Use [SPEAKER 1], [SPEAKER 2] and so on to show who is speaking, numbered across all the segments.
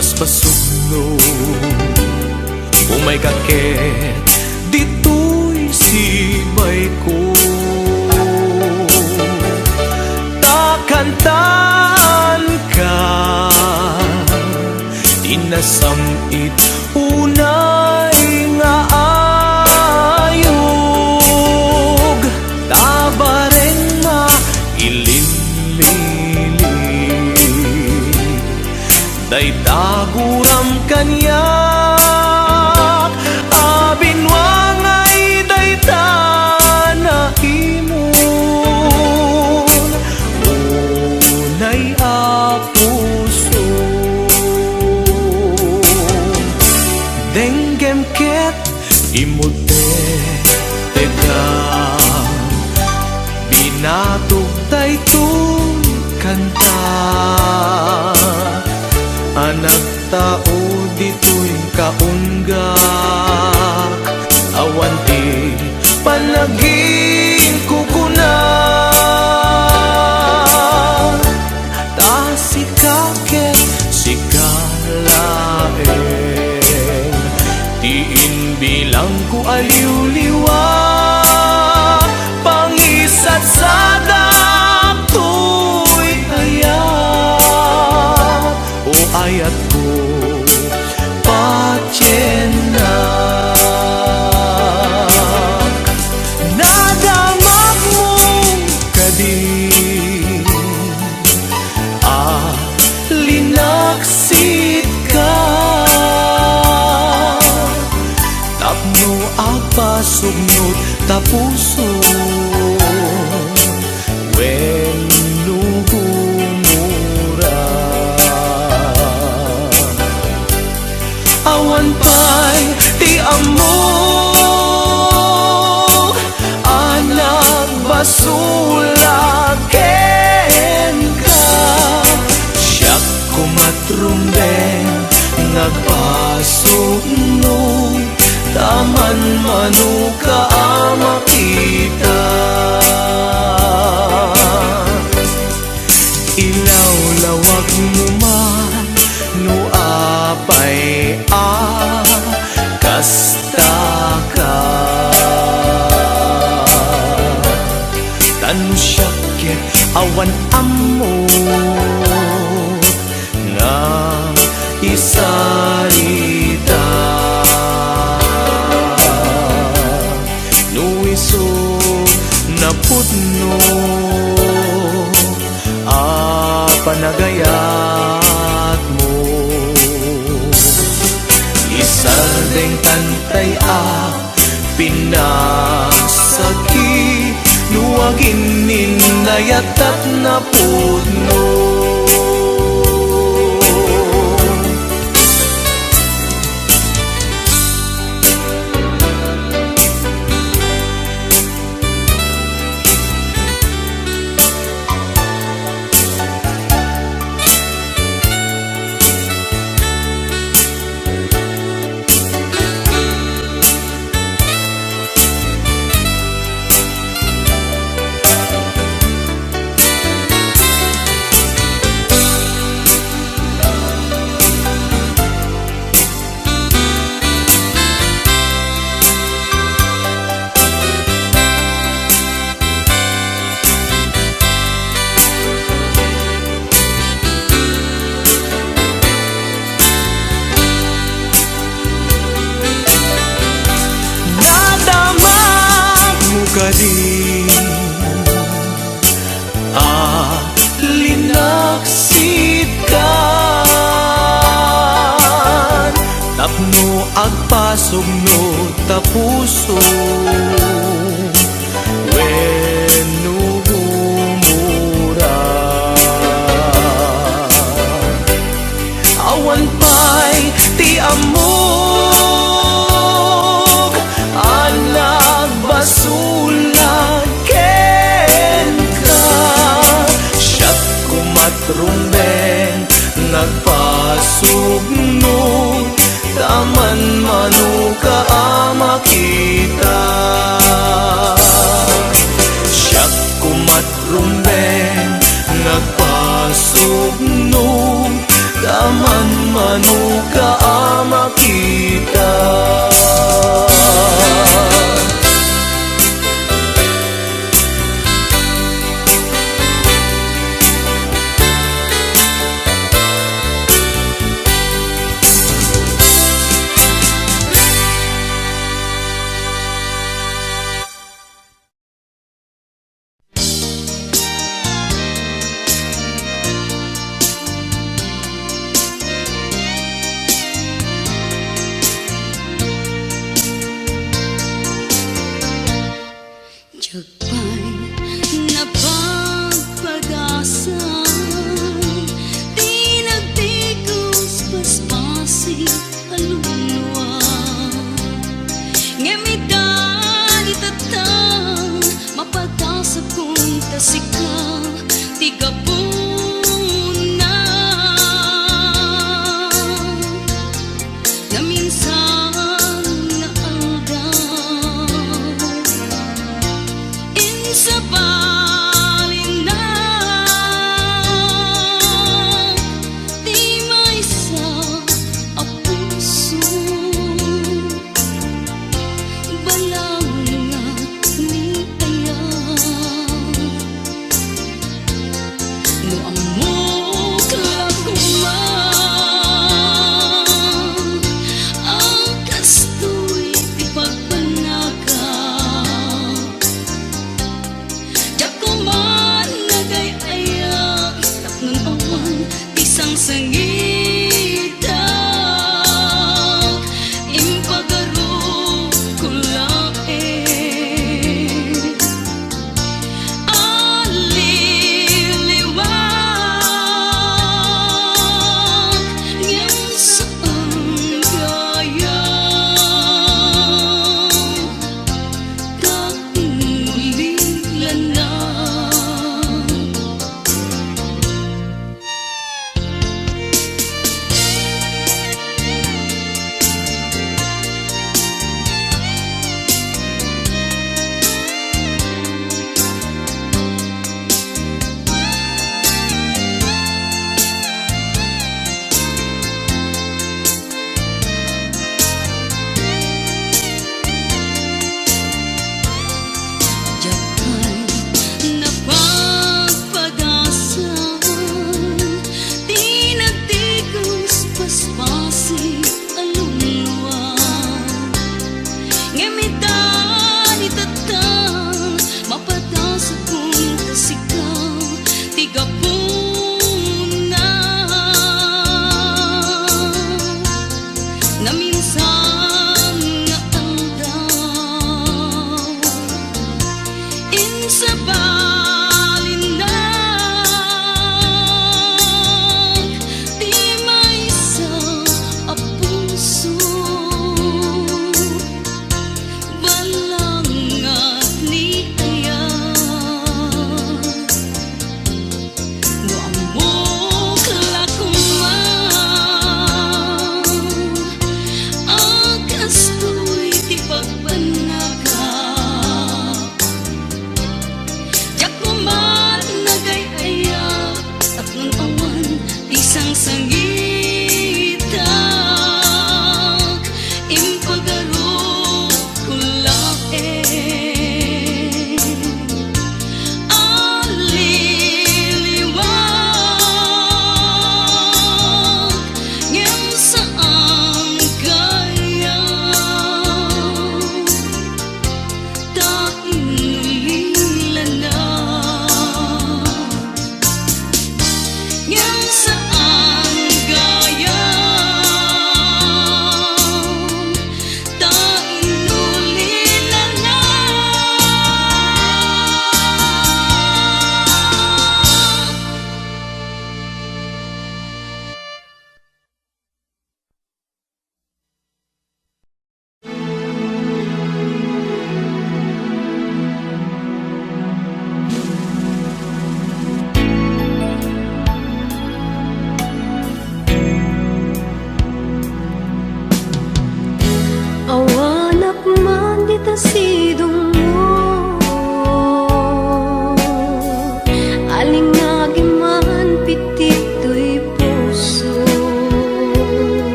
[SPEAKER 1] basbasugno umay kaket dito'y sibay ko takantan ka tinasamit unay nga ayog tabareng mailinlili day taguram kanyak abinwangay day tanahimon unay apuso denggem ket imute teka binatog daytoy kanta anak tao dito'y kaunggak awan ti palaging kukuna ta sikaket sikalaeng tiin bilang ko aliw-liwa pangisat sa dakto'y hayat o ayat ko patyenak nadamag mong kadin linaksit ka tapno agpasugnot tapuso awan pa'y ti amo anak basulaken ka siyak kumatrumbeng nagpasugno taman manuka makita ilaw-lawag mo man no apay kasta ka tanu syakit awan amo nga isarita nuiso napudno panagayat mo isardeng tantay pinasaki nuwagin ninayatat na pudno kadin linaksit ka tapno agpasugno tapuso wenno humura awan pa'y ti amog anak basulaken ka siyat kumatrumbeng nagpasugno taman manuka makita siyak kumatrumbeng nagpasugno taman manuka
[SPEAKER 2] Agpay napagpadasan, di nagtigos paspasi alunwa. Ngemitan itatang mapatasap kong tasika tigapuna na minsan na aldaw.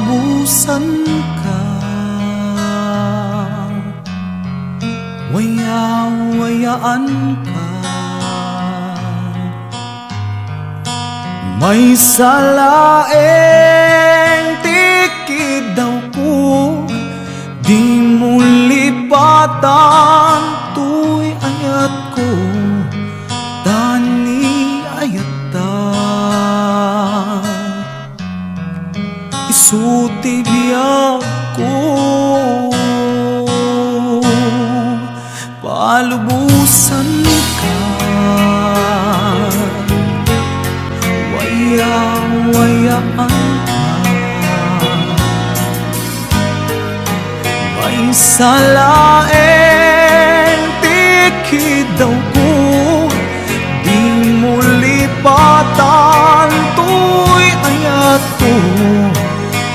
[SPEAKER 1] palubusan ka, waya-wayaan ka. May salaeng tikid daw ko, di mo lipatan tuy ayat ko, tani ayata. Isuti biyak ko, palubusan ka, waya-wayaan ka. May salaeng tikid daw ko, di mo lipatan tuy ayat ko,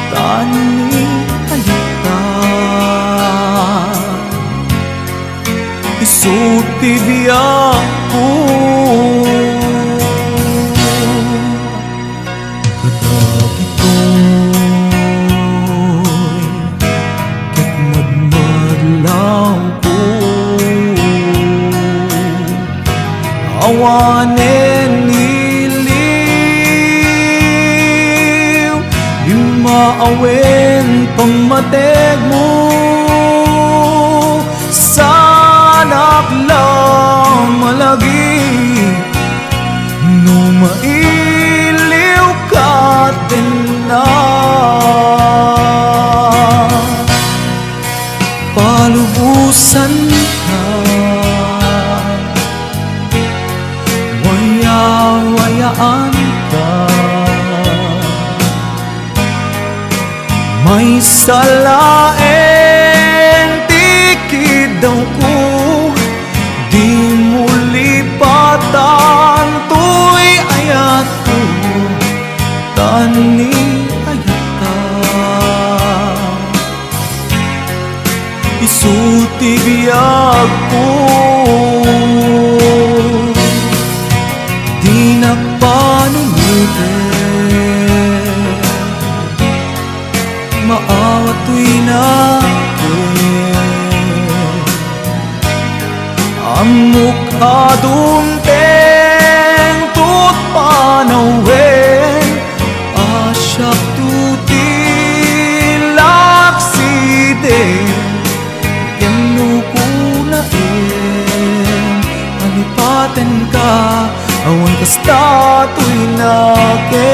[SPEAKER 1] tani ayata. Isuti biyak ko, kadag ito'y ket madmadlaw ko. Awanen iliw, di maawen pamatek mo. Sanak lang malagi, no mailiw ka din na. Palubusan ka, waya-wayaan ka. May salaeng tikid daw ko, di mo lipatan tuy ayat ko, tani ayata. Isuti biyak ko, di nagpanungutin, maawat tuy natin. Amok adunteng tut panawen, asyak tutilak siden, kenukunain, alipaten ka, awan kasta tuy naken.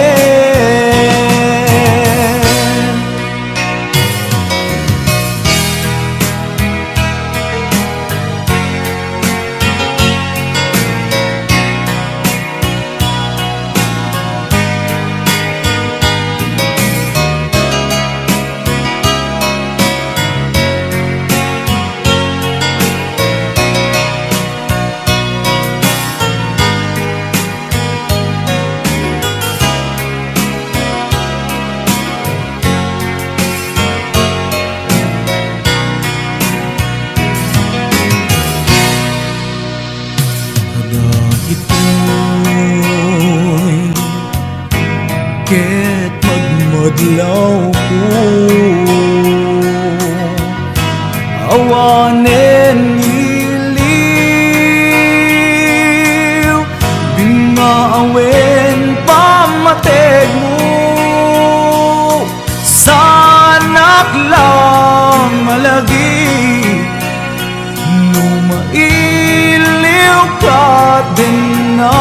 [SPEAKER 1] Ito'y ket magmadlaw ko, awanen iliw, bingaawen pamateg mo. Sanak lang malagi, no mailiw ka din na.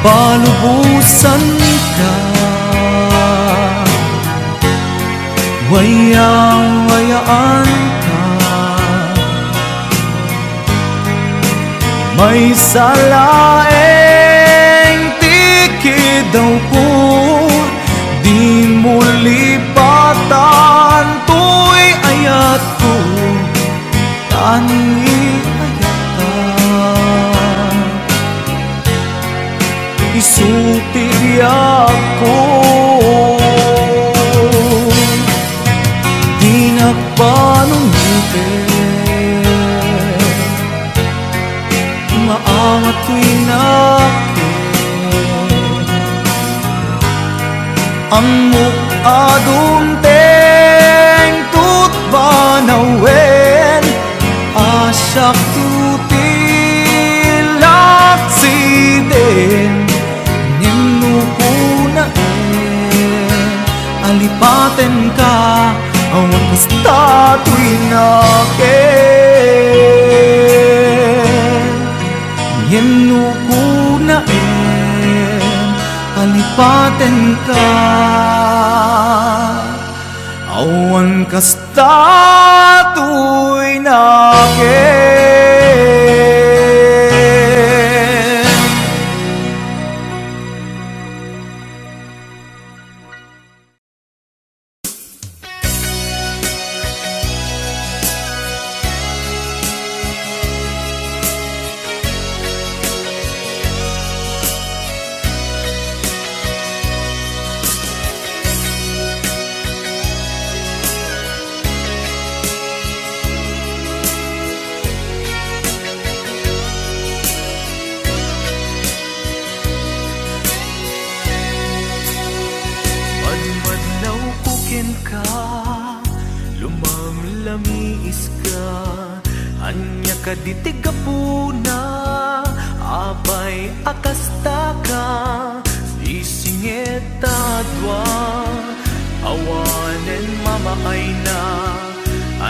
[SPEAKER 1] Palubusan ka, waya-wayaan ka. May salaeng tikid daw ko, di mo lipatan tuy ayat ko, tani ayata. Isuti biyak ko, di nagpanungutin, maangat tuy natin. Amok adunteng tut banawen asak tutilak siden ninukunaen alipaten ka awan kasta tuinaken ninukunaen alipaten ka awan kasta tuinaken. Madmadlaw kukin ka, lumamlamiis ka, anya ka ditigapuna, apay akasta ka, isingeta dwa, awanen mamaay na,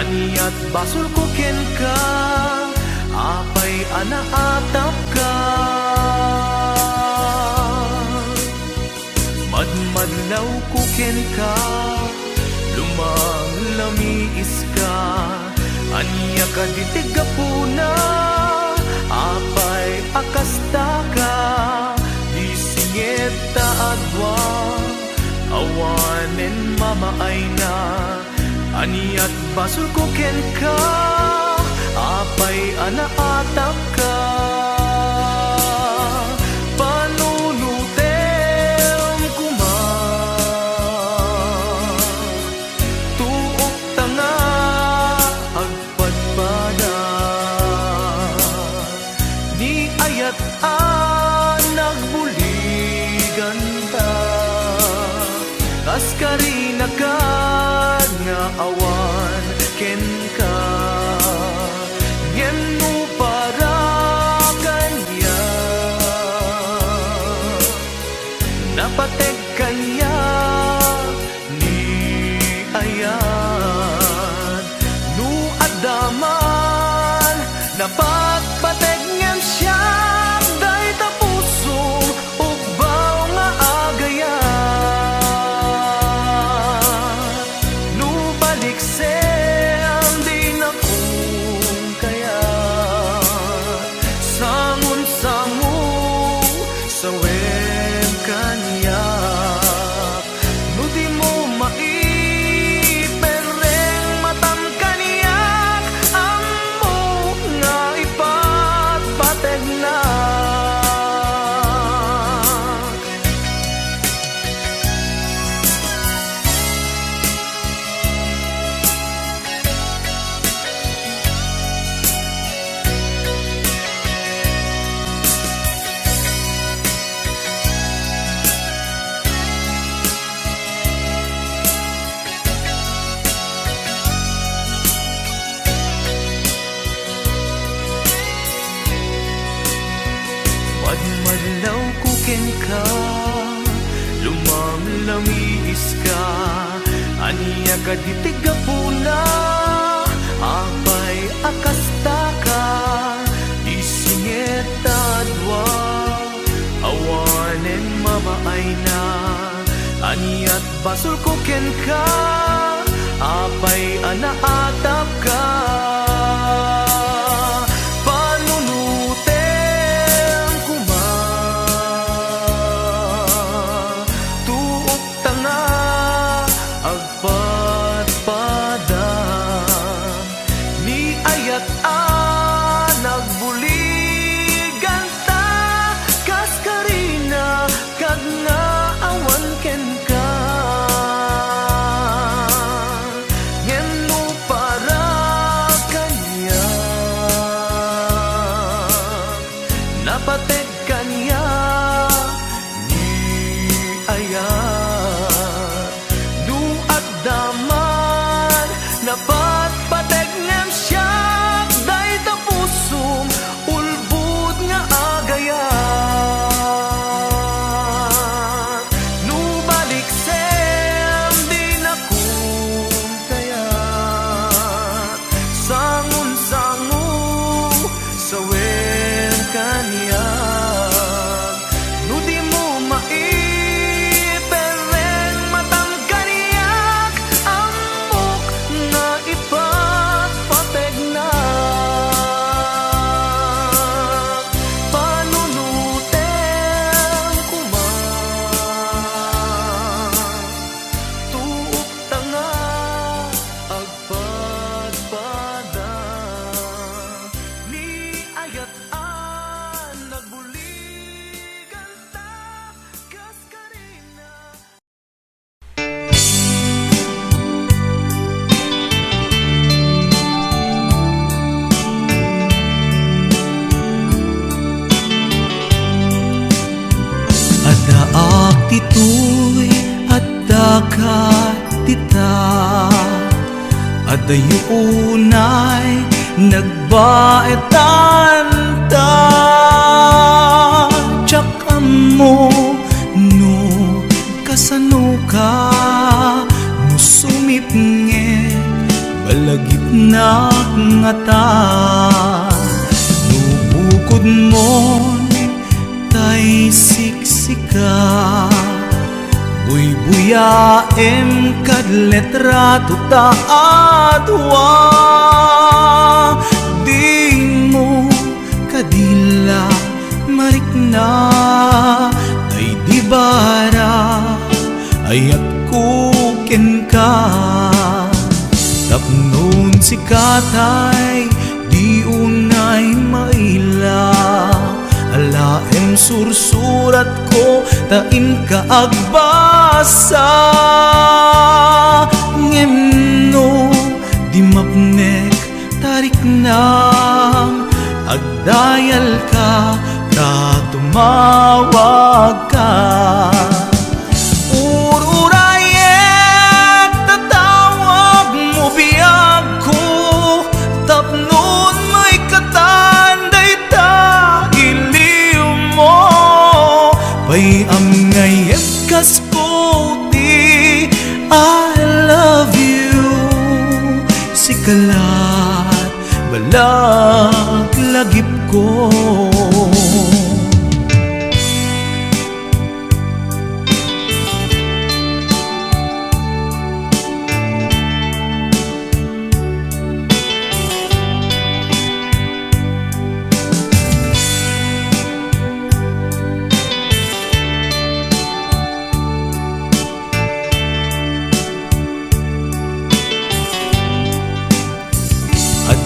[SPEAKER 1] anyat basul kukin ka, apay anaatap ka. Madmadlaw kukin ka, lumamlamiis ka, anya ka ditigapuna, apay akasta ka, disingeta adwa, awanen mamaay na, anyat basul kukin ka, apay anaatap ka. Karina ka nga awan ken ka ngenu para kanya napatek kanya ni ayan nu adaman napagpatek ngem siya day tapusong ugbaw nga agayan. Madmadlaw kukin ka, lumamlamiis ka, anya ka ditigapuna, apay akasta ka, isingeta dwa, awanen mamaay na, anyat basul kukin ka, apay anaatap ka.
[SPEAKER 2] Para
[SPEAKER 1] ditoy at dagat tita, adayunay nagbaetan ta. Tsaka mo no kasano ka, no sumipnge balagit na nga ta. No bukod mo tay siksika, buy-buyaem kad letrato ta adwa. Di mo kadila marikna, ay di bara ayat kuken ka. Tapnon si katay di unay maila, alaem sursurat ko tain ka agbasa. Ngemno di mapnek tarik nam, agdayal ka ta tumawag ka. Ururayek tatawag mo biyag ko, tapnon may katanday ta iliw mo. Pay am ngayem kas puti, I love you. Sikalat balag lagip ko.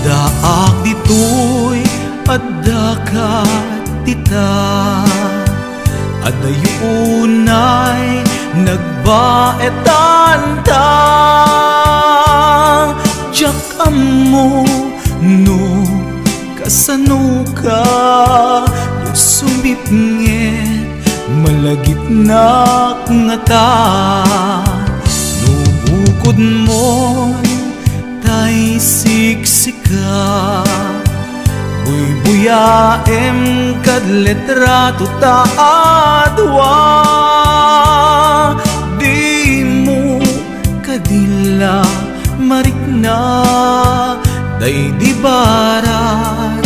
[SPEAKER 1] Daak ditoy at dagat tita, adayunay nagbaetan ta. Tsaka mo no kasano ka, no sumipnge malagit na nga ta. No bukod mo tay siksika, buy-buyaem kad letrato ta adwa. Di mo kadila marikna, day di barat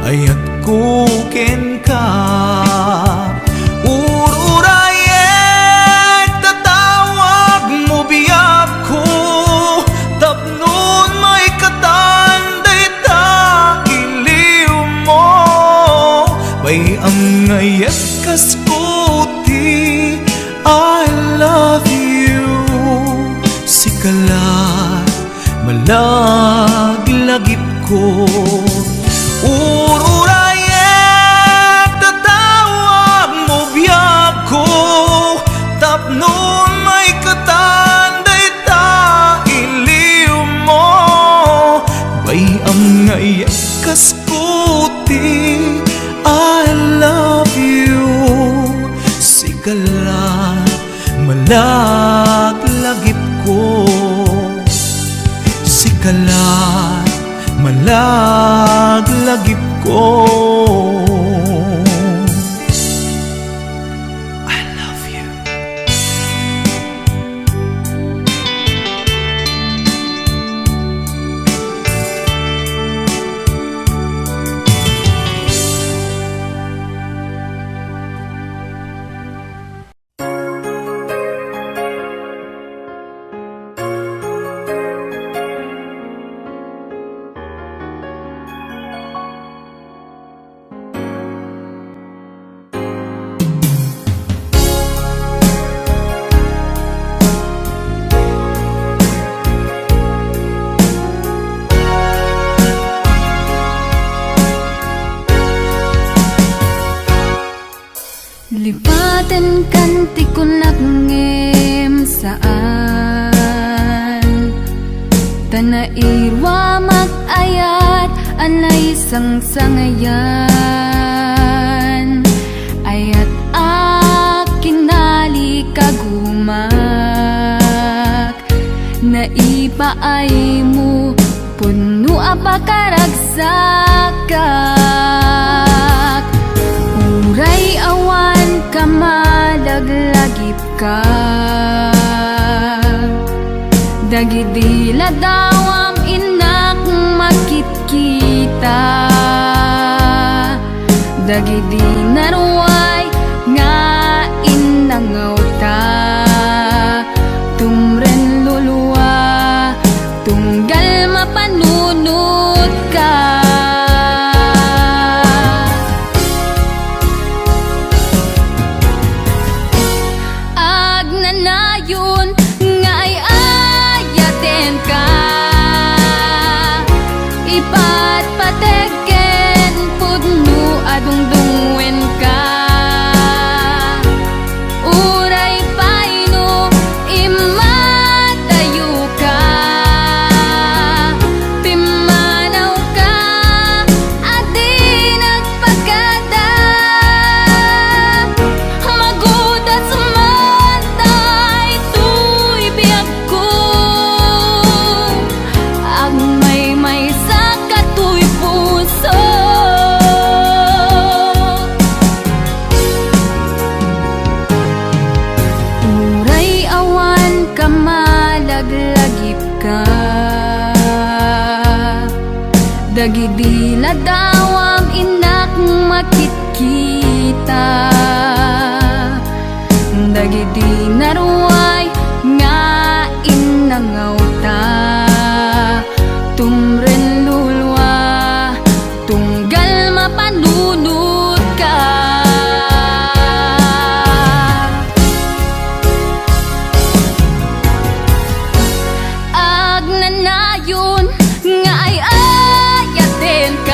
[SPEAKER 1] ayat kuken ka. Ururayek tatawag mo biyag ko, tapnon may katanday ta iliw mo. Pay ang ngayet kas puti, I love you. Sikalat malaglagip ko. Ururayek tatawag mo biyag ko, tapnon may katanday ta iliw mo. Bay am ngayek kas puti, I love you. Sikalat malaglagip ko. Sikalat malaglagip ko. I love you.
[SPEAKER 2] Lipatan kanti ko nagngem saan, tanairwa mag-ayat anay sang-sangayan. Ayat akin nalik ay mo puno apakaragsak. Uray awan ka malaglagip ka, dagidila dawam inak makitkita, dagidi naruay nga inangaw ta, tumren luluwa tunggal mapanunod ka. Agnanayon nga ay ayaten ka, ipatpateken pudno adungdungwen ka. Uray paino imatayo ka, pimanaw ka adi nagpagada, magudas matay tuy biyag ko, ang may sa katuy puso. Uray awan ka malaglagip ka, dagidila dawam inak makitkita, dagidi naruay nga inangaw ta, tumren lulwa tunggal mapanunod ka. Agnanayon nga ay ayaten ka,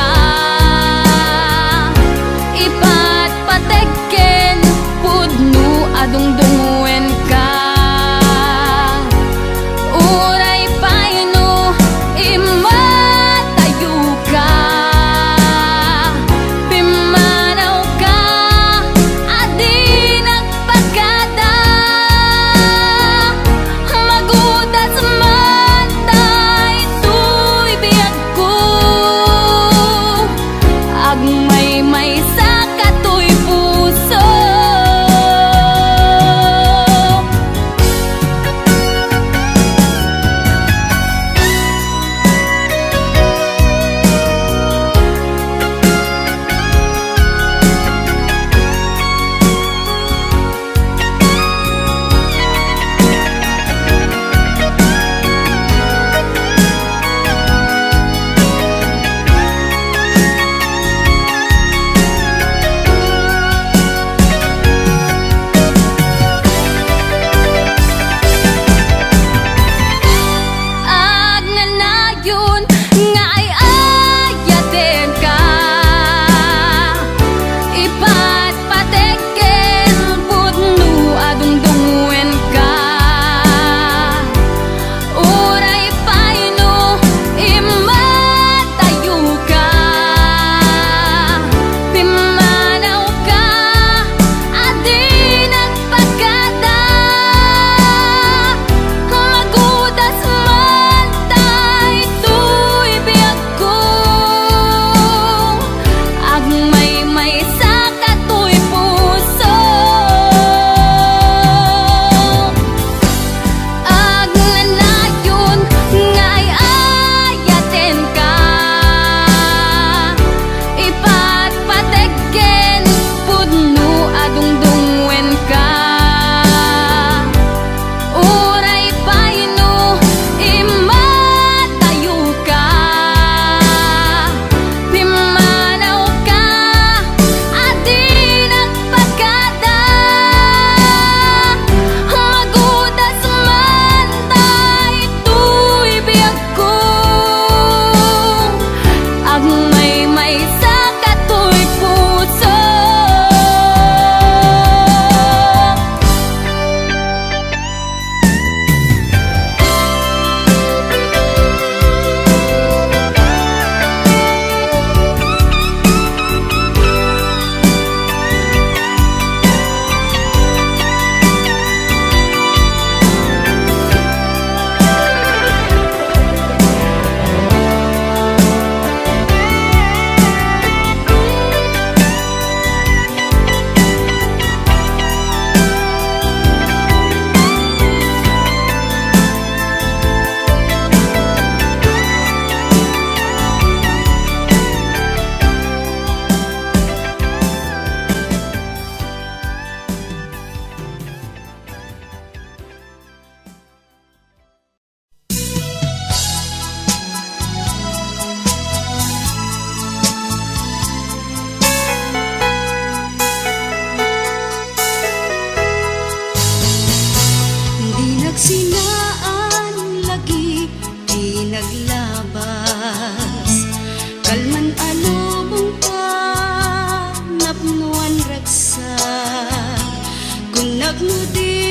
[SPEAKER 2] Nagngudi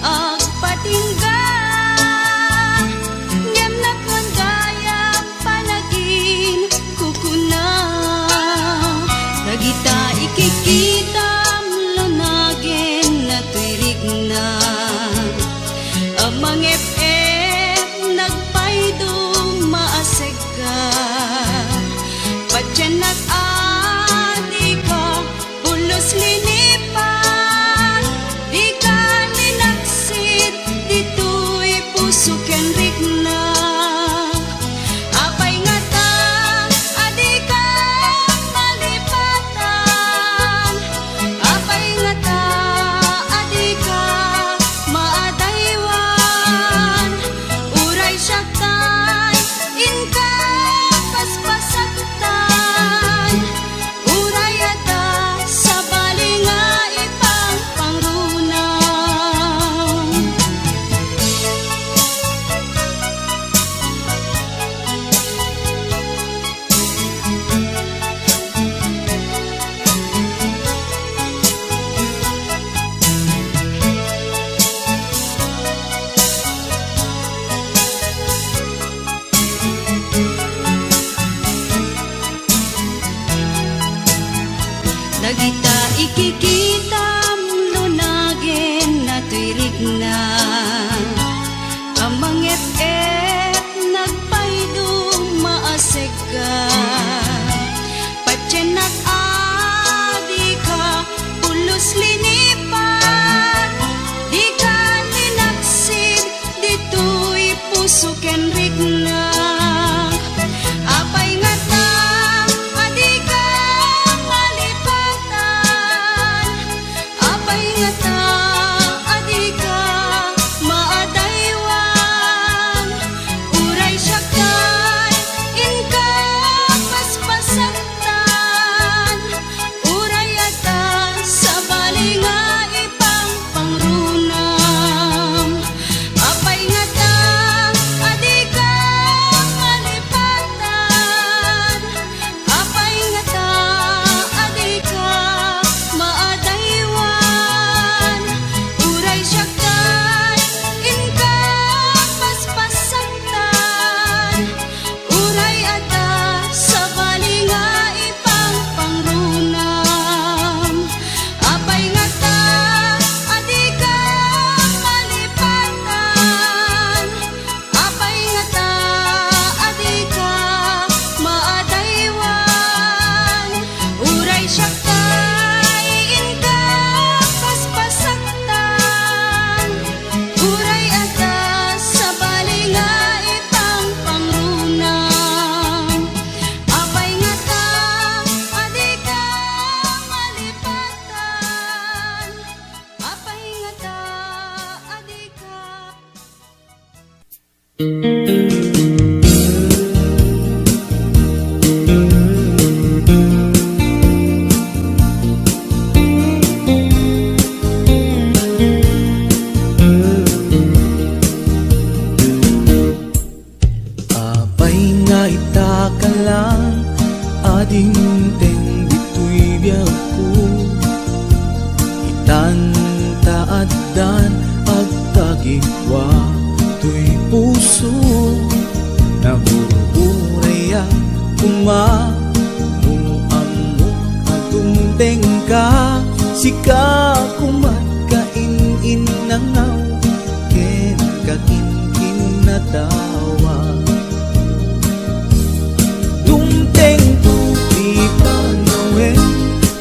[SPEAKER 2] agpatingga ngem nagmandaya panagin kukuna dagita ikikita lunagin na tuirig na amang FF nagpaydo maasega patyan nag-adi ka ulos linipan di ka ninaksit dito'y puso ken rigna apay nga ta adi ka malipatan apay nga ta adi ka maadaywan uray siya kay inka paspasaktan uray ada sa balinga ipang pangrunaw Nagita ikikita lunagin na tuirig na amang FF nagpaydo maasega patyan nag-adi ka ulos linipan di ka ninaksid dito'y puso ken rigna apay nga ta adi ka malipatan apay nga ta adi ka maadaywan uray siya kay inka paspasaktan uray ata sa balinga ipang pangrunam apay nga ta adi ka malipatan apay nga ta adi ka maadaywan uray siya kay inka paspasaktan uray ata sa balinga ipang pangrunam apay nga ta adi ka malipatan apay nga ta adi ka maadaywan uray siya kay inka paspasaktan uray ata sa balinga ipang pangrunam apay nga ta adi ka malipatan apay nga ta adi ka
[SPEAKER 1] Apay nga itaka lang ading teng dito'y biyag ko itantaaddan agtagikwa to'y puso nabuburaya kumamuammo atungteng ka sika kumatkain nangaw ken kakinkin na tawa Dumteng tu di panawen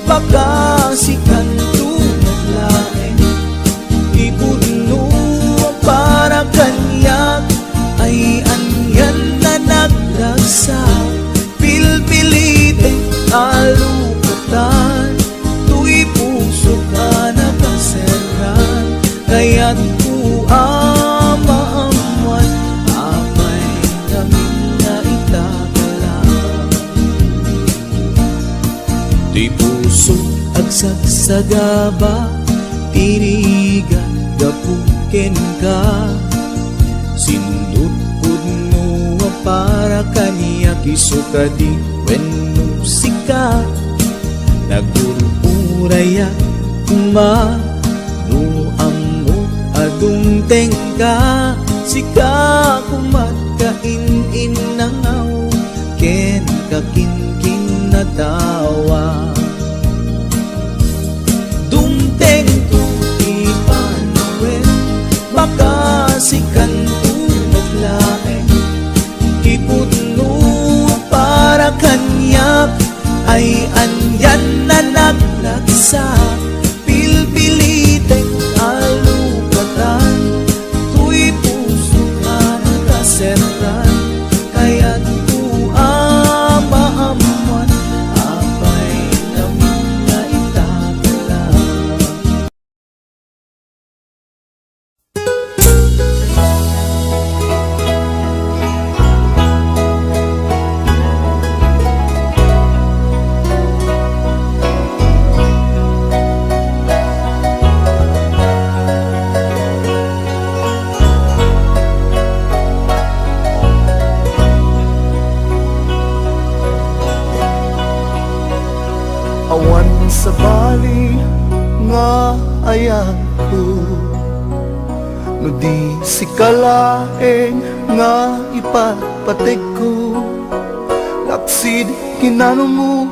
[SPEAKER 1] baka sikan tu naglaeng ipuno para kanyak ay anyan na nagragsa pilpilite alukatan tu'y puso ka na paseran kaya't ku amaamuan apay kami na itakalang di puso agsagsagaba tirigan gapuken ka sindut pudno para kaniya kisukadi wenno sika nagururaya ma No amok adung tengka sika kumat kain nangaw ken kakinkin na tawa dumteng tu ipanuwen baka sikan tu naglaeng iputno para kanyak ay anyan na naglagsa pilpilitek alukatan tuy puso ka nakasertan kaya't maamuan apay na mga itatala.
[SPEAKER 3] Awan sa bali nga ayan ko no di si kalaeng nga ipapatek ko laksid kinano mo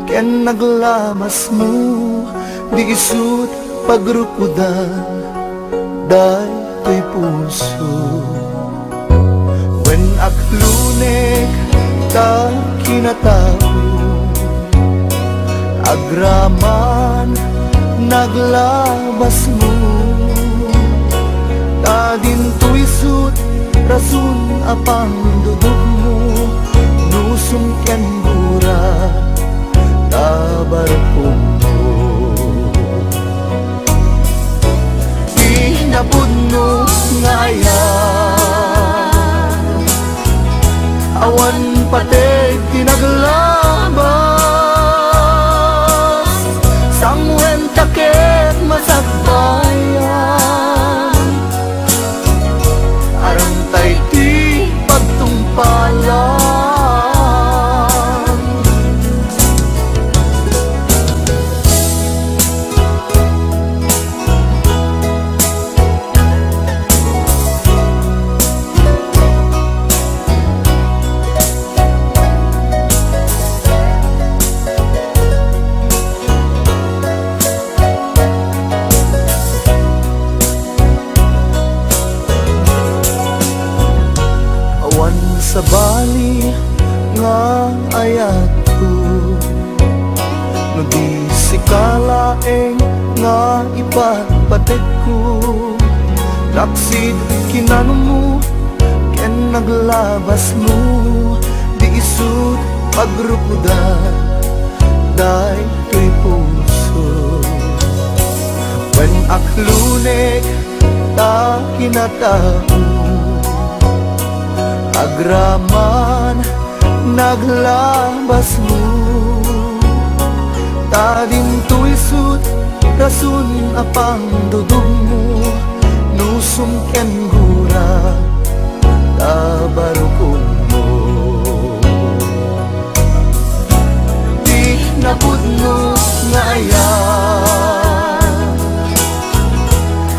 [SPEAKER 3] ken naglamas mo di isut pagrukudan day to'y puso when aklunek ta kinatao agraman naglabas mo tadin tuisut rasun apang dudog mo nusum ken bura tabar mo inapod mo ngayan awan patay tinaglabas sangwen taket masagbayan arang tay ti pagtungpalan sa bali nga ayat ko no di si kalaeng nga ipapatek ko laksid kinano mo ken naglabas mo di isut pagrukudan day to'y puso when aklunek ta kinatao agraman naglabas mo tadin tuisut rasun apang dudog mo nusum ken gura tabarukon mo di napud mo nga ayan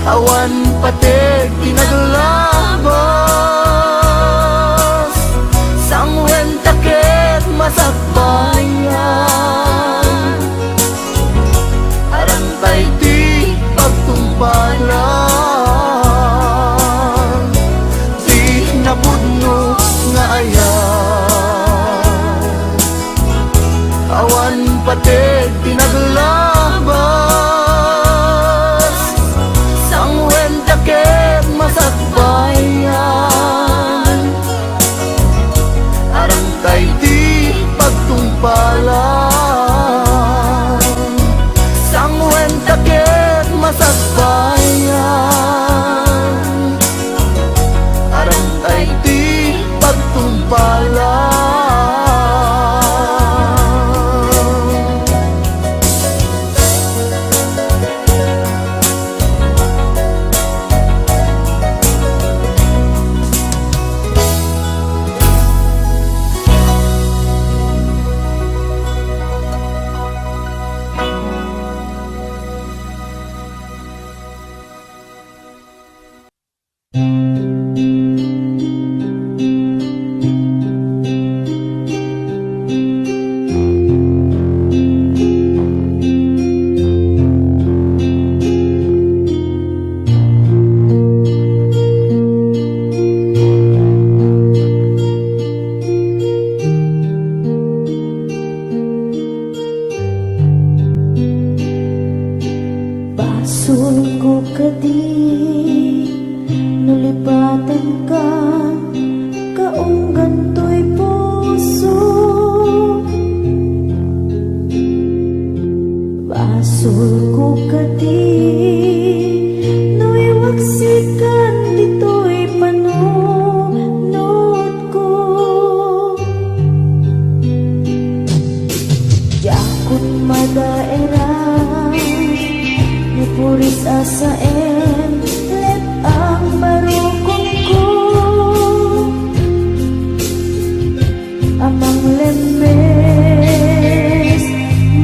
[SPEAKER 3] awan patek tinaglabas sangwen taket masakbayan arang tay ti pagtumpalan di napudno nga ayan awan patek tinaglabas sangwen taket masakbayan arang tay di pagtungpalan sangwen taket masagbayan arang tay di pagtungpalan
[SPEAKER 4] Basul ko kadi nulipatan ka kaunggan to'y puso. Basul ko kadi nuiwaksikan dito'y panunod ko. Yakut madaera puris asaen let ang barukong ko amang lemes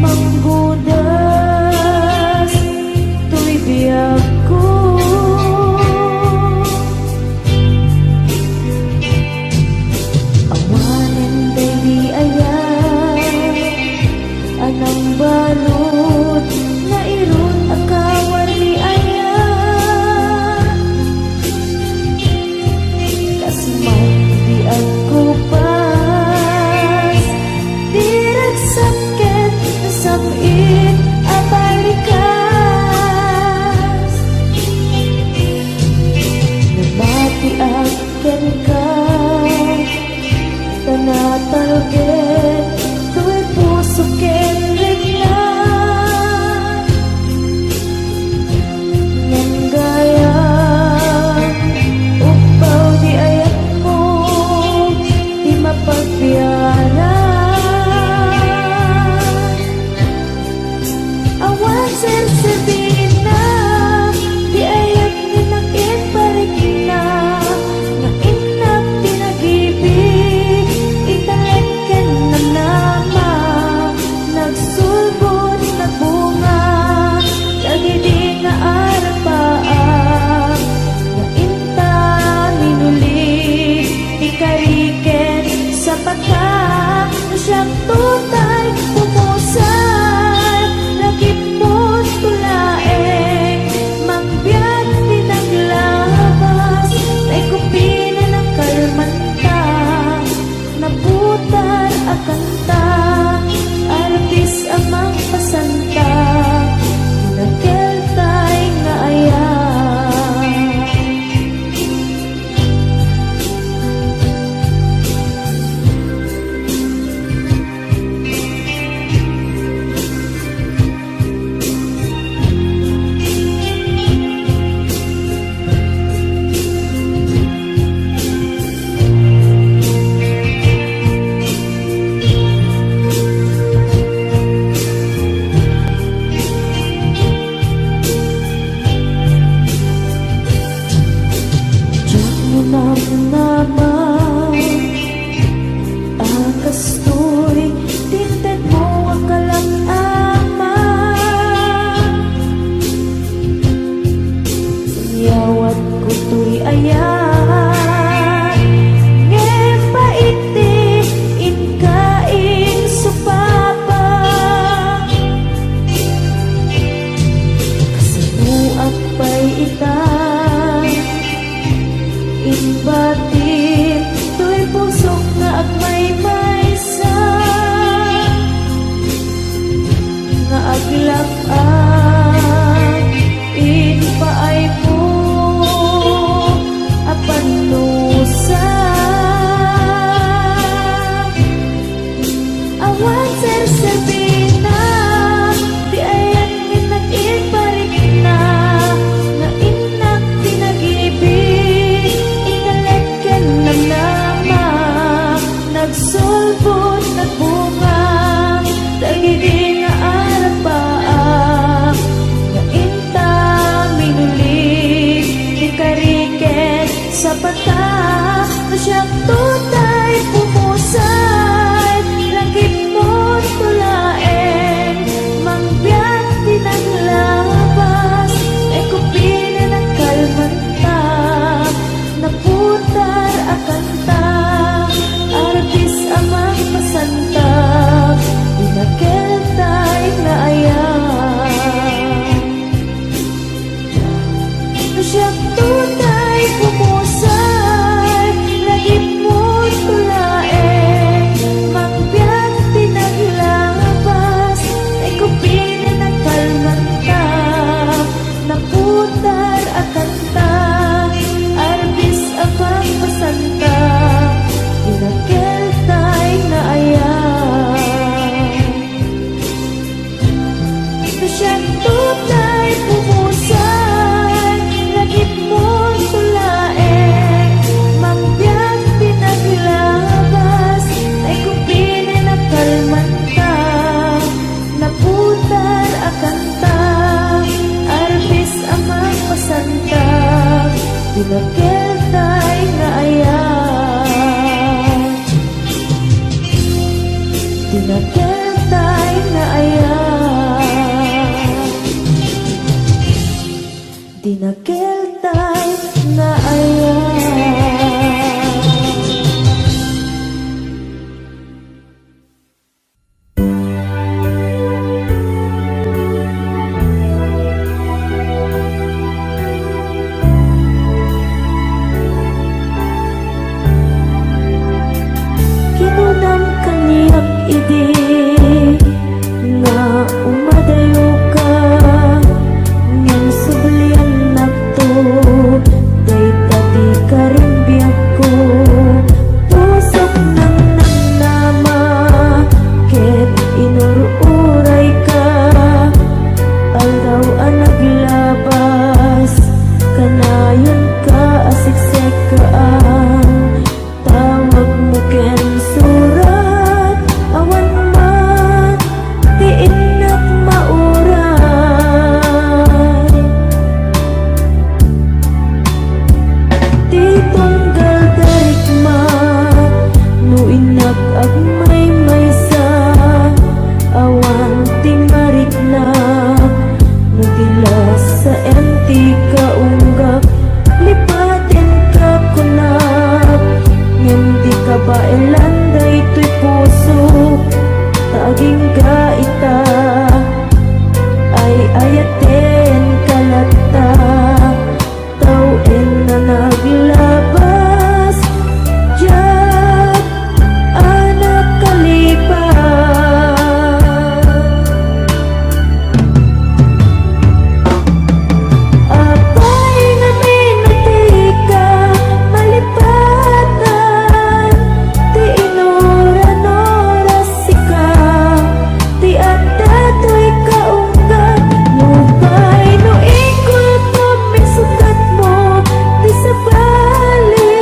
[SPEAKER 4] manggudas tuy biyag ko awanen day ayan anang balot na irun akawar ni ayan kasmay di ako pas dirag sakit nasabit abalikas namati akin ka tanatalget tu'y puso ken reglan ngan gaya upaw di ayat mo di mapagbiyaran awan sasabihin na di ayat ni nakin parik na nga inak pinag-ibig italit ken na nama nagsulbot nagbunga dagiti nga arapaan nga inta minulig ikariken sa pagka na siyang tutay pumusan lagip mo't tulaeng mangbiyak pinaglabas na ikupina ng kalmanta naputar akanta artis amang pasanta nagkeltay nga ayan Diyak mo naman akastoy tinted mo ang kalak-ama yawat ko to'y ayan ngem paiti inkaing supapa kasabuak pa'y ita inbatin to'y pusok nga agmay-maysa nga aglak-ang inpaay po apanusa awan sarsabina di ayan minag-iparik na nga inak pinag-ibig italit ken ng nama nagsulbot nagbunga dagiti nga arapaan nga inta minulig ikariken sa pata na siyang tutay pumusay langit mo't tulaeng mangbiyak pinaglabas ay kupina ng kalmanta naputar akanta artis amang pasanta dinagkeltay na ayan na siyang tutay pumusay lagip mo't tulaeng mangbiyak pinaglabas ay kupina ng kalmanta Tinakeltay nga ayat, tinakeltay nga ayat, tinakeltay nga ayat. Kinunang kaniyak idi nga umadayo ka ngem sublian nakto day tadi karimbiyak ko tusok nang nama ket inururay ka aldaw ang naglabas kanayon ka asiksek ka tawag mo ken surat awan man tiin at mauray ti tunggal darikmat no inak agmay maysa awan ti mariknak no tilas sa enti kaunggak lipatin ka kunap ngem di ka ba elanday to'y puso taging gaita ay ayaten kalata tawin na naglabas diyan anak kalipas apay nga minati ka malipatan ti inuran-orasika ti adda to'y kaunggat lupay no ikul mo misukat mo ti sabali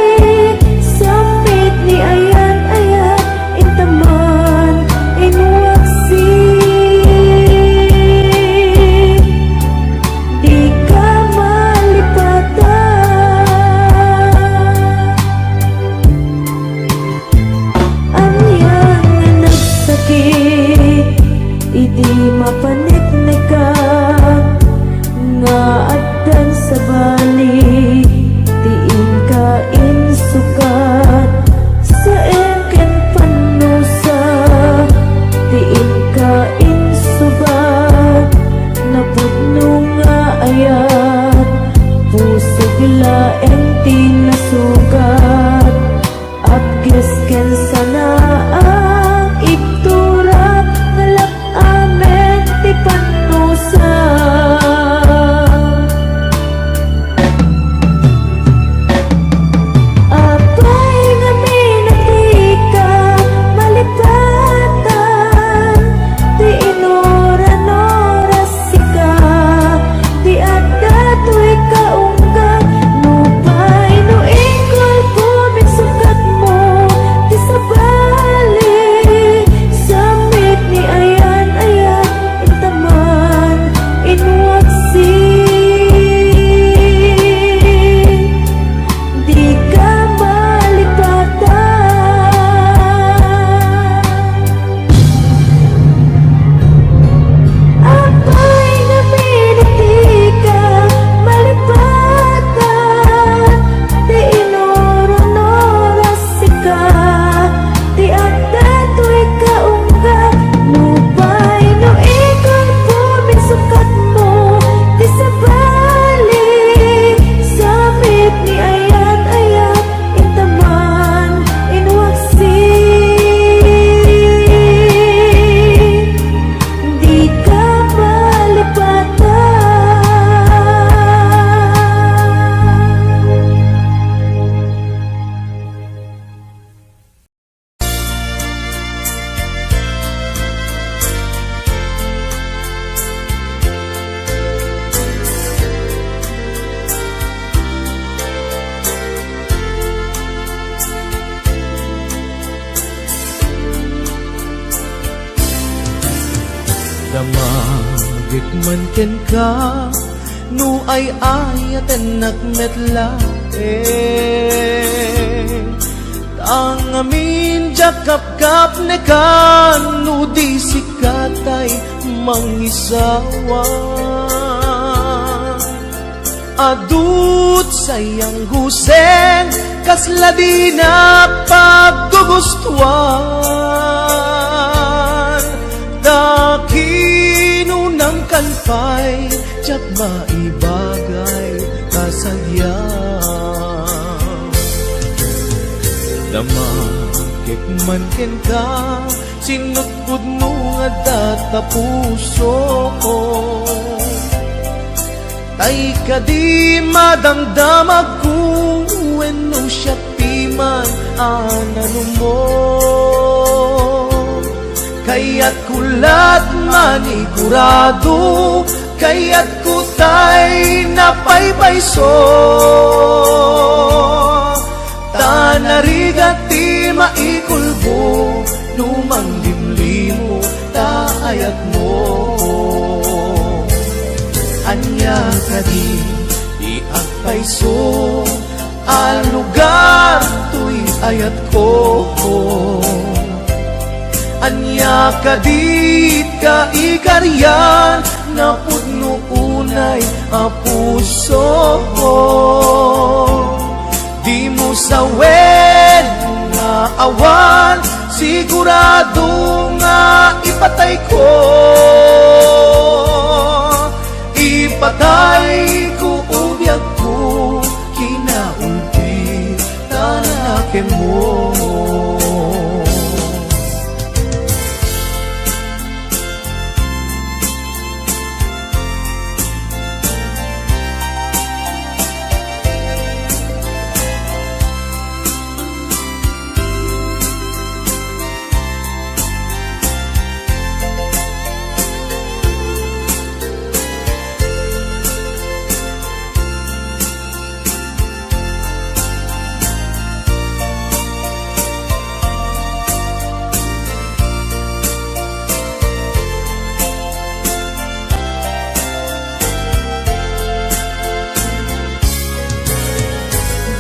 [SPEAKER 4] sampit ni ayan-ayan intaman inwaksi di ka malipatan anyan nga nagsakit idi mapanitnika nga addan sa bali tiin ka insukat sa eken panusa tiin ka insubat napudno nga ayat puso gilaeng tinasugat abges ken sana ang iktura ngalap amen ti panusa apay nga minati ka malipatan ti inuran-orasika ti adda to'y kaunggat lupay no ikul pumisukat mo ti sabali samit ni ayan-ayan intaman inwaksi di ka malipatan apay nga minati ka malipatan ti inuran-orasika ti adda to'y kaunggat lupay no ikul pumisukat mo ti sabali samit ni ayan-ayan intaman inwaksi di ka malipatan
[SPEAKER 1] Damagit man ken ka no ay ayaten nakmetla Ang amin jakap-kap ne kan nudi sikatay mangisawa adut sayang guseng kasladi na paggugustuhan dakinunang kalpay jak maibagay kasagyan damakik man ken ka sinutpud no nga data puso tay kadi madamdamag ko wenno siya piman anano mo kaya't kulat manigurado kaya't kutay napaypayso tanarigati maikulbo numang limlimo taayat mo anya kadi iagpayso al lugar tuy ayat ko anya kadit ka ikaryan na pudno unay a puso di mo sawen nga awan sigurado nga ipatay ko ipatay ko ubyak ko kinaulti tanake mo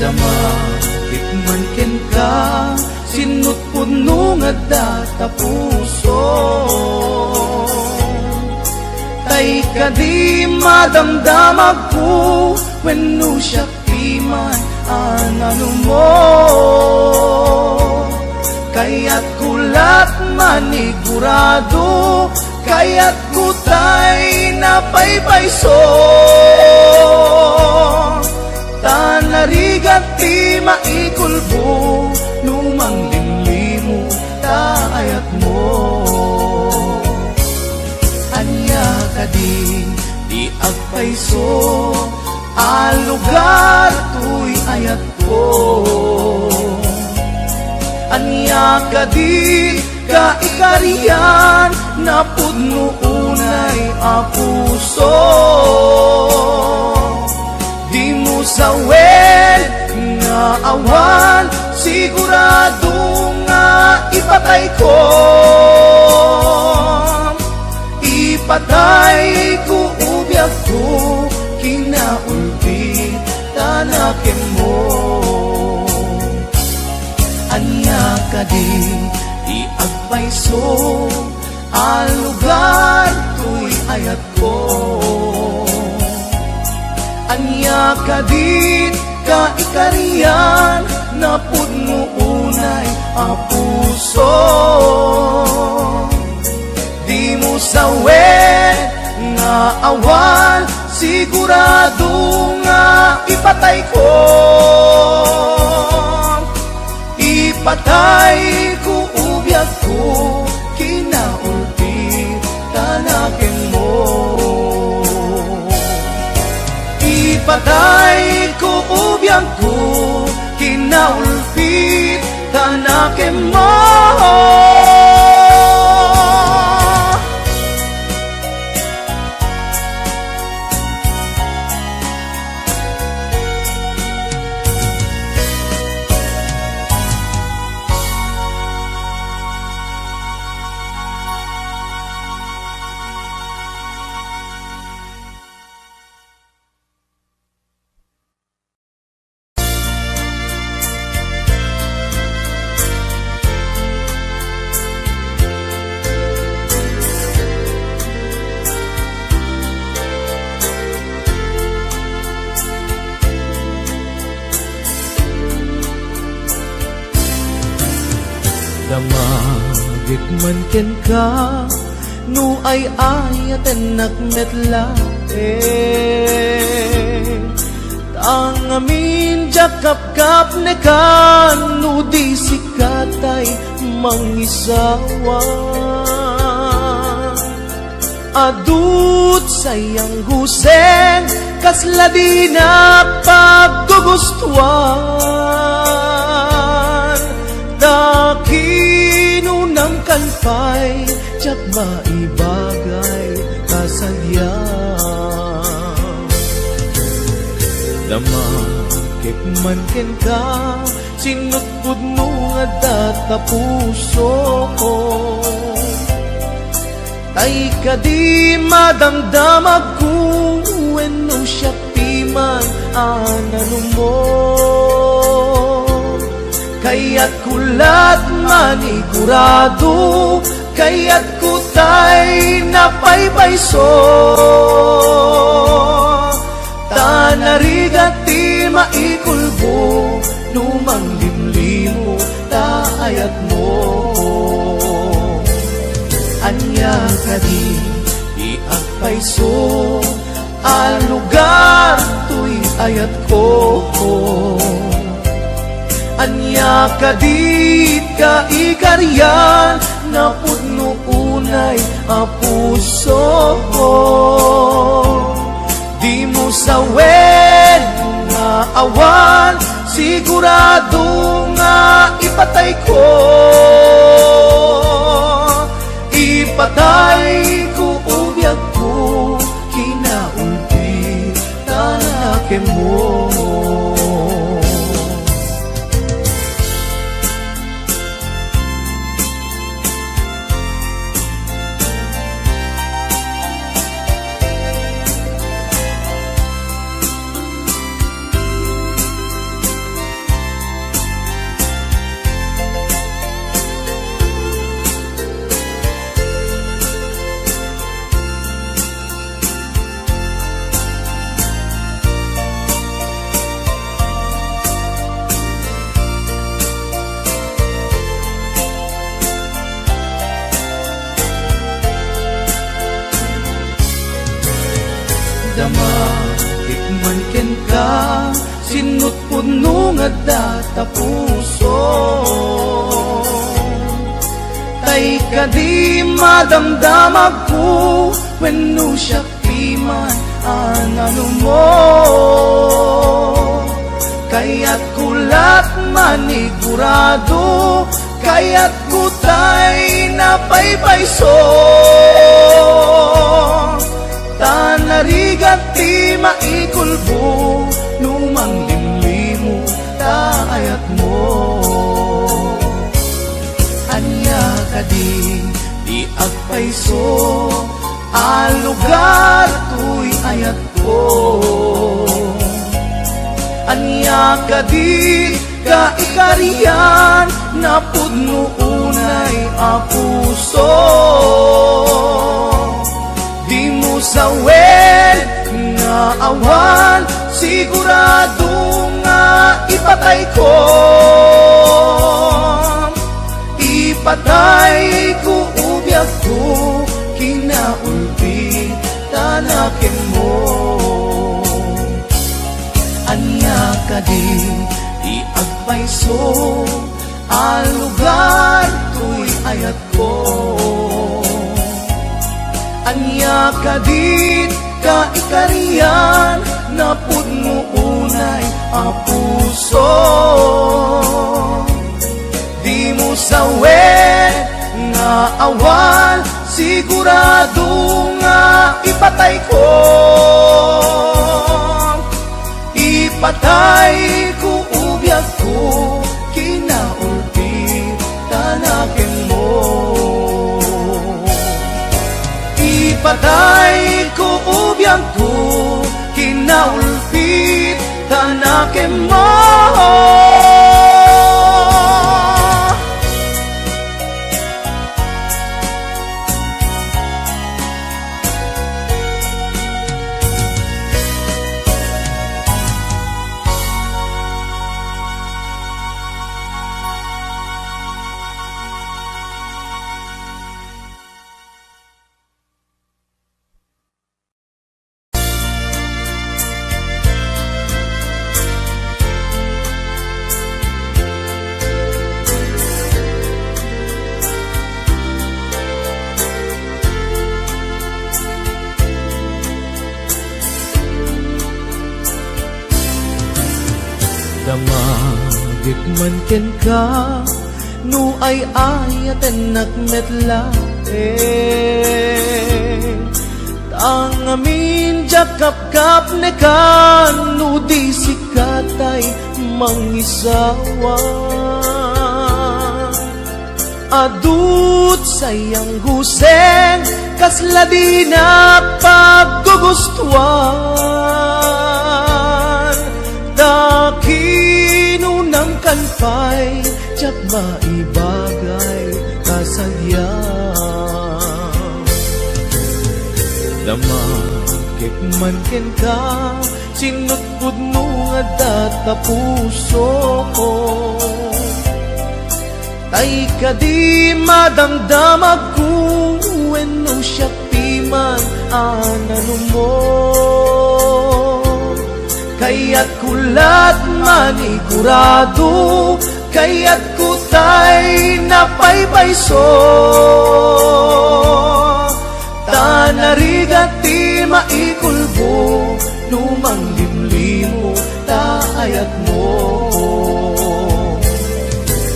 [SPEAKER 1] damakit man ken ka sinutpud no nga data puso tay kadi madamdamag ko wenno siya piman anano mo kaya't kulat manigurado kaya't kutay napaypayso tanarigati maikulbo numang limlimo taayat mo anya kadi di agpayso al lugar tuy ayat ko anya kadi ka ikarian na pudno unay a puso di mo sawen nga awan sigurado nga ipatay ko ipatay ko ubyak ko kinaulti tanaken mo anya kadi di agpayso al lugar tuy ayat ko anya kadit ka ikarian na pudno unay a puso di mo sawen nga awan sigurado nga ipatay ko ipatay ko ubyak ko kinaulti tanaken mo ipatay ko ubyak ko kinaulti tanaken mo Damagit man ken ka no ay ayaten nakmetla ang amin jakap-kap ne kan no di sikatay mangisawa adut sayang guseng kasla di na paggugustuhan dakinunang kalpay tsak maibagay kasagyang damakik man ken ka sinutpud mo nga data puso ko tay ka di madamdamag ko wenno siya piman anano mo kaya't kulat manigurado kaya't kutay napaypayso tanarigat ti maikulbo numang limlimo taayat mo anya ka di agpayso a lugar tuy ayat ko anya ka di ka ikaryan na pudno unay a puso ko di mo sawen nga awan sigurado nga ipatay ko ipatay ko ubiyag ko kinaulti tanake mo damakik man ken ka sinutpud no nga data puso tay ka di madamdamag ko wenno siya piman anano mo kaya't kulat manigurado kaya't kutay napaypayso tanarigat ti maikulbo numang limlimo taayat mo anya ka di agpayso a lugar tuy ayat ko anya ka di ka ikariyan na pudno unay a puso di mo sawen nga awan sigurado nga ipatay ko ipatay ko ubiyag ko kinaulti tanaken mo anya ka di agpayso a lugar tuy ayat ko anya ka di ka ikariyan na pudno unay a puso di mo sawen nga awan sigurado nga ipatay ko ipatay ko ubiyag ko kinaulti tanaken mo ipatay ko ubiyag ko kinaulti tanaken mo Damagit man ken ka, no ay ayaten nakmetla ang amin jakap-kap ne kan, no di sikatay mangisawa. Adut sayang guseng, kasla di na paggugustuhan. Takinunang kanpay, tsak maibagay kasagyan. Damakit man ken ka, sinutpud mo nga data puso ko. Tay ka di madamdamag ko, wenno siya piman anano mo. Kaya't kulat manigurado, kaya't kutay napaypayso. Tanarigat ti maikulbo, lumang limlimo taayat mo.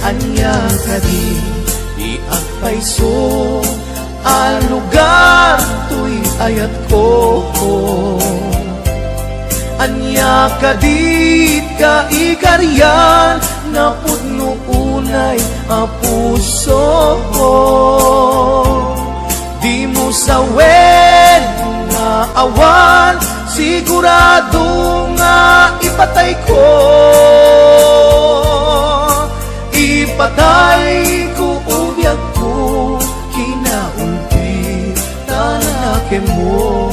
[SPEAKER 1] Anya ka di agpayso, ang lugar to'y ayat ko. Anya ka di ka ikaryan, na pudno unay a puso ko. Di mo sawen nga awan, sigurado nga ipatay ko. Ipatay ko ubiyag ko, kinaulti tanake mo.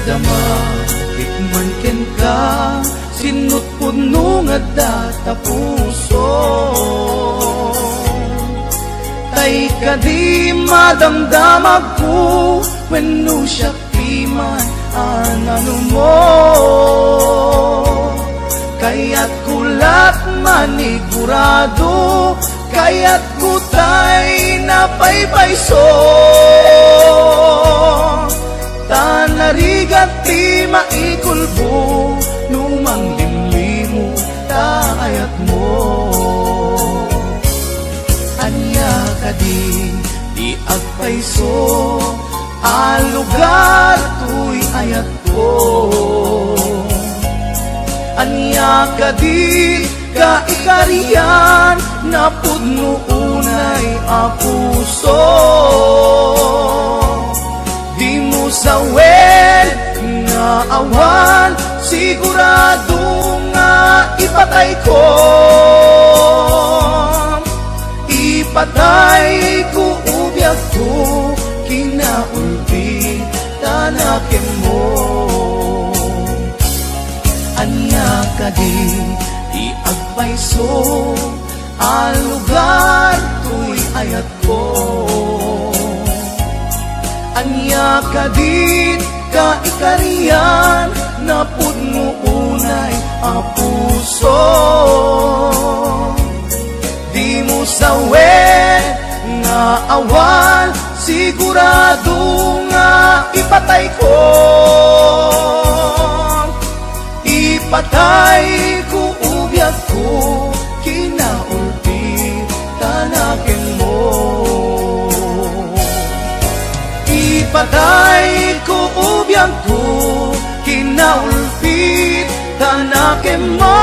[SPEAKER 1] Damakit man ken ka, sinutpud no nga data puso. Tay ka di madamdamag ko, wenno siya piman anano mo. Kaya't kulat manigurado, kaya't kutay napaypayso. Tanarigat ti maikulbo, lumang limlimo taayat mo. Anya ka di agpayso, ang lugar to'y ayat ko. Anya ka di ka ikariyan, na pudno unay a puso. Di mo sawen nga awan, sigurado nga ipatay ko. Ipatay ko ubiyag ko, kinaulti tanake mo. Anya ka di agpayso, ang lugar to'y ayat ko. Anya ka di ka ikariyan, na pudno unay a puso. Di mo sawen nga awan, sigurado nga ipatay ko. Ipatay ko ubiyag ko, kinaulti tanake mo. Ipatay ko ubiyag ko, kinaulpit tanake mo.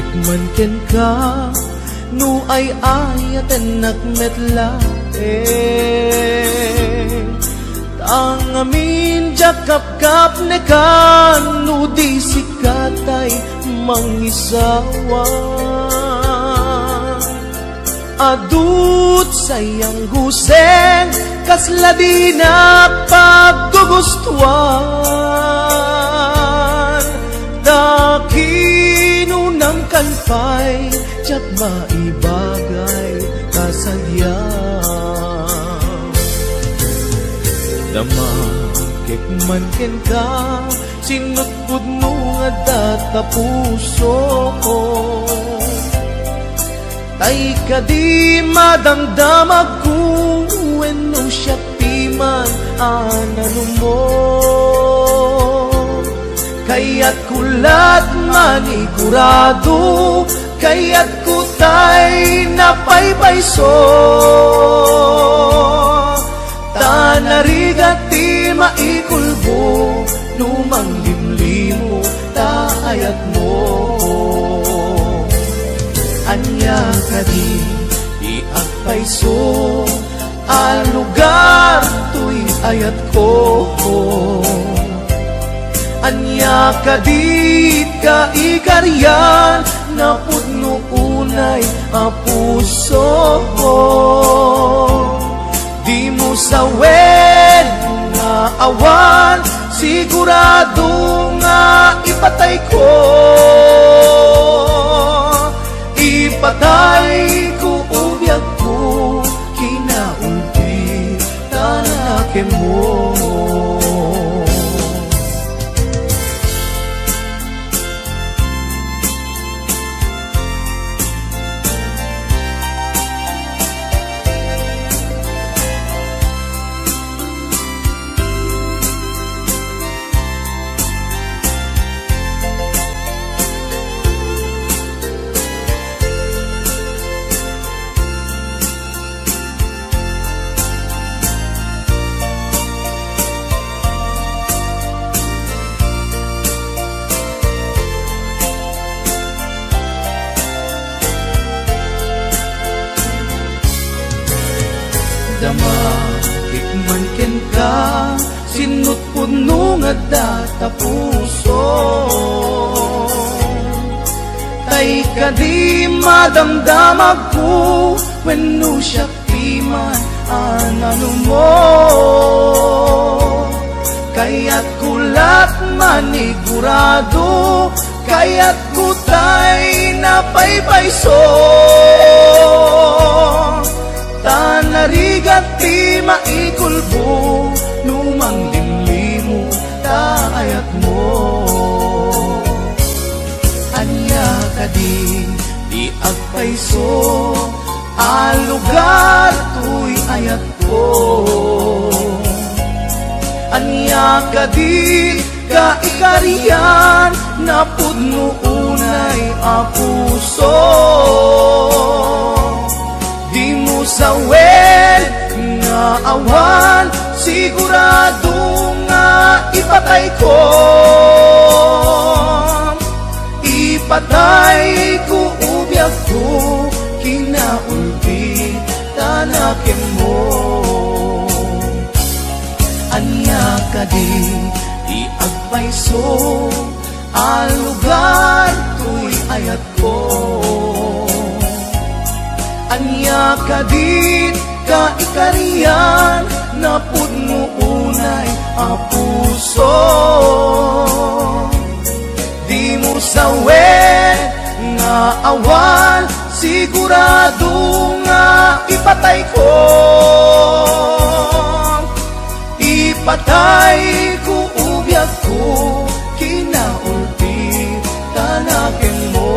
[SPEAKER 1] man ken ka nu ay ayaten nakmetla ang amin jakap kap ne kan nu di sikatay mangisawa adut sayang guseng kasla di na paggugustuhan dakinunang kalpay jak maibagay kasagyang damakik man ken ka sinutpud mo nga data puso tay ka di madamdamag ko wenno siya piman anano mo kaya't kulat manigurado kaya't kutay napaypayso tanarigat ti maikulbo numang limlimo taayat mo anya ka di iagpayso ang lugar tuy ayat ko anya ka di ka ikaryan na pudno unay a puso di mo sawen nga awan sigurado nga ipatay ko ipatay ko ubyak ko kinaulti tanake mo damakik man ken ka sinutpud no nga data puso tay ka di madamdamag ko wenno siya piman anano mo kaya't kulat manigurado kaya't kutay napaypayso tanarigat ti maikulbo numang limlimo taayat mo anya ka di agpayso ang lugar tuy ayat ko anya ka di ka ikariyan na pudno unay a puso di mo sawen nga awan sigurado nga ipatay ko ipatay ko ubyak ko kinaulti tanakin mo anya ka di agpayso ang lugar tuy ayat ko anya ka di ka ikariyan na pudno unay a puso di mo sawen nga awan sigurado nga ipatay ko ipatay ko ubyak ko kinaulti tanakin mo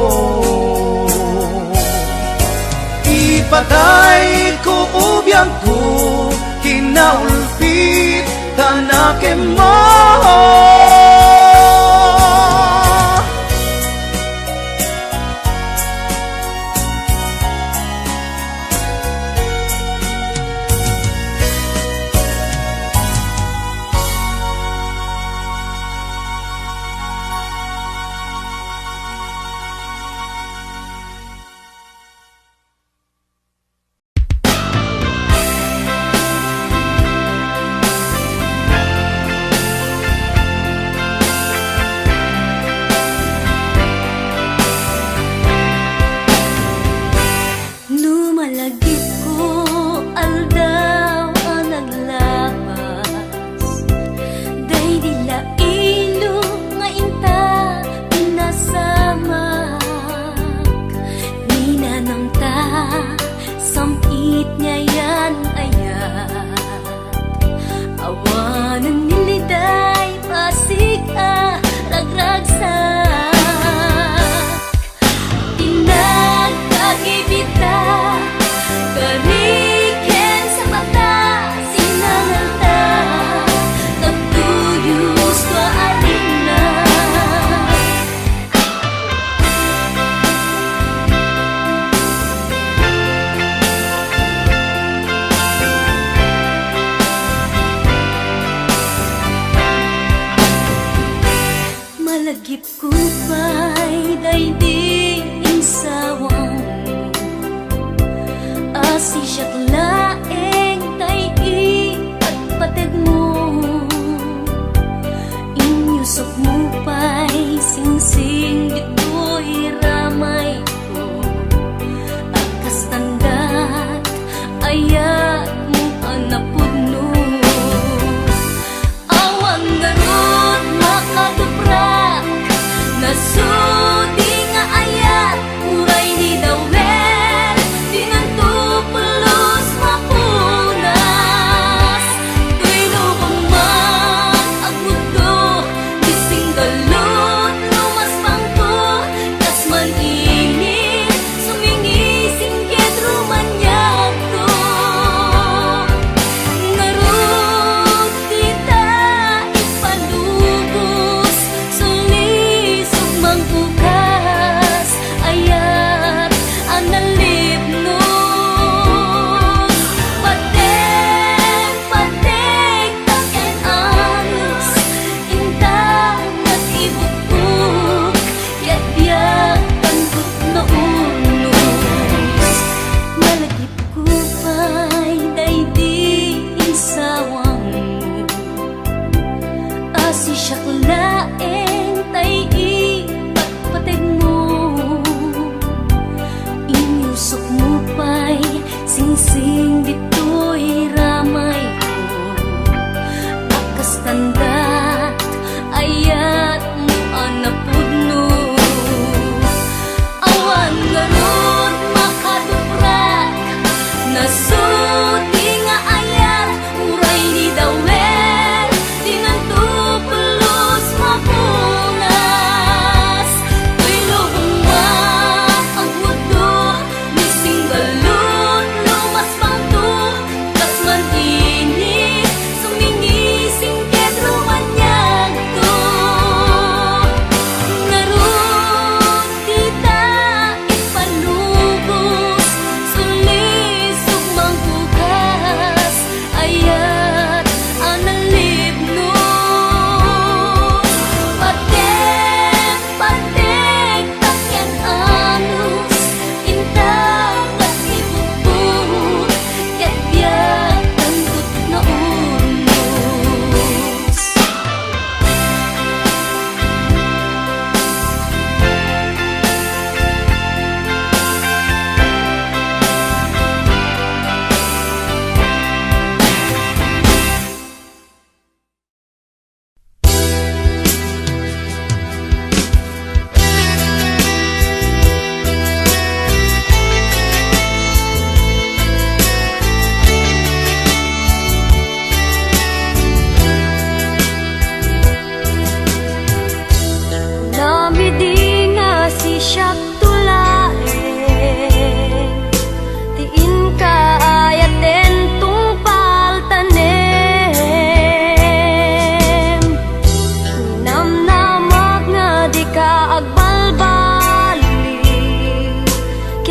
[SPEAKER 1] ipatay ko ubyak ko kinaulti tanakin mo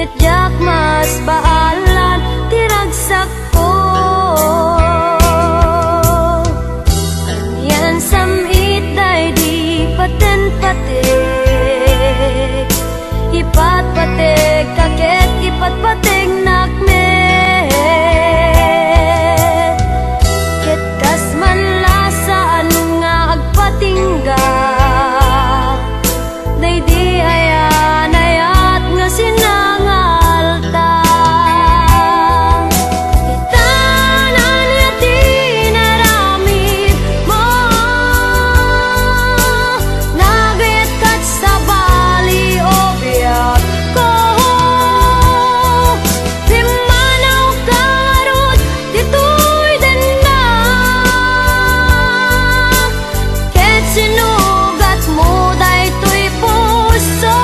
[SPEAKER 4] Kityak mas baalan tiragsak ko. Yan samit day di paten-patek, ipat patek kaket ipat patek nakmet. Ket kas man lasaan nga agpatingga, day di ayan ayat nga sinangalta. Itanan nga di naramid mo, nagayat kat sa bali o biyak ko. Di manaw karot dito'y din na, ket sinugat mo daytoy puso.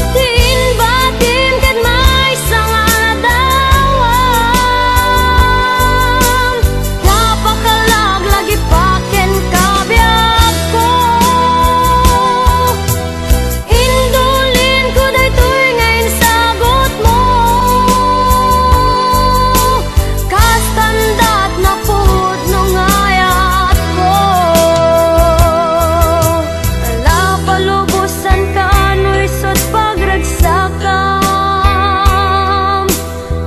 [SPEAKER 4] Diin batim ket may sangaladawam, napakalaglag ipaken kabiyak ko. Indulin ko daytoy ngayon sagot mo, kastandat na pud nung ayat ko. Ala palubusan ka no'y sos pagragsakam,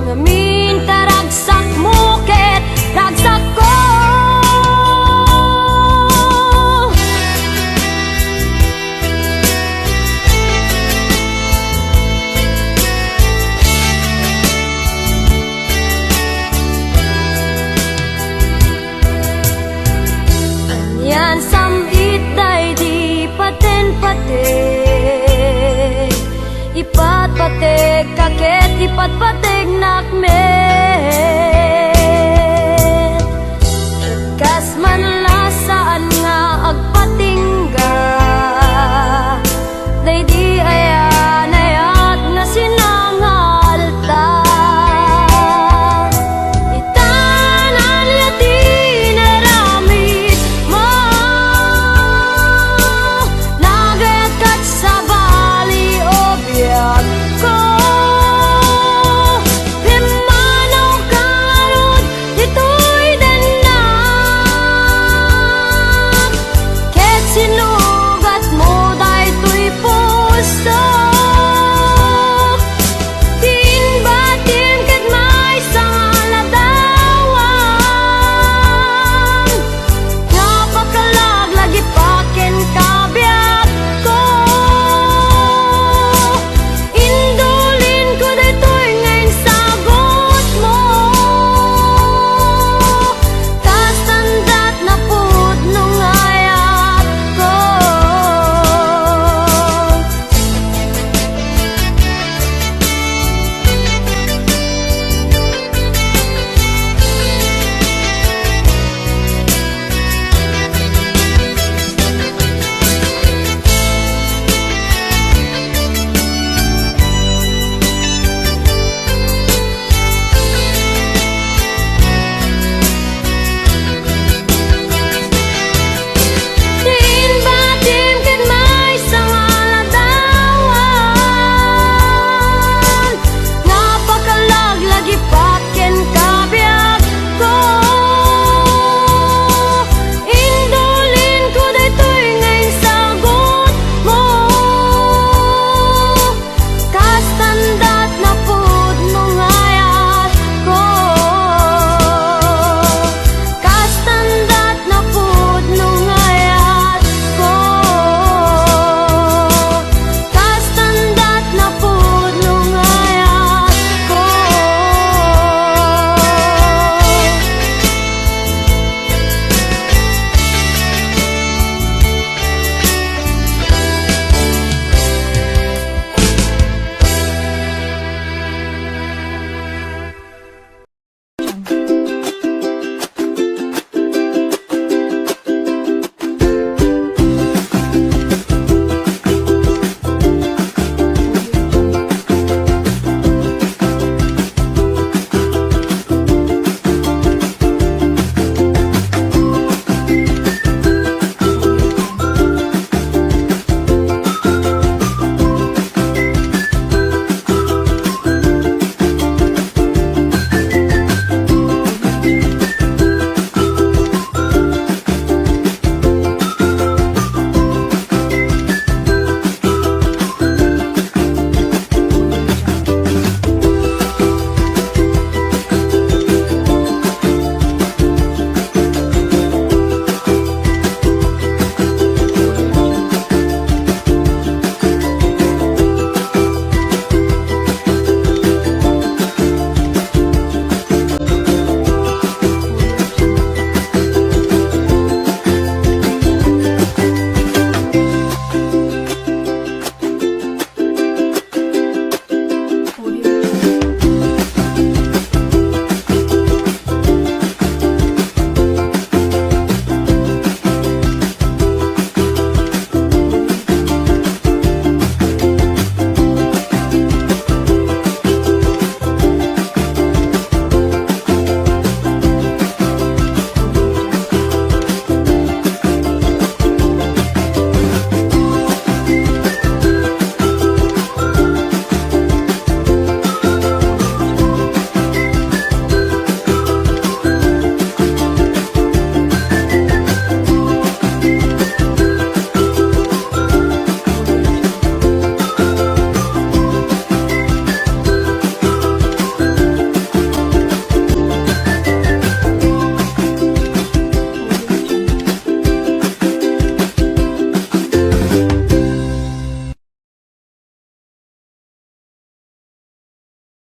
[SPEAKER 4] ngamin taragsak mo ket ragsak ko. Yan samit day di paten-patek, ipat patek kaket ipat patek nakmet.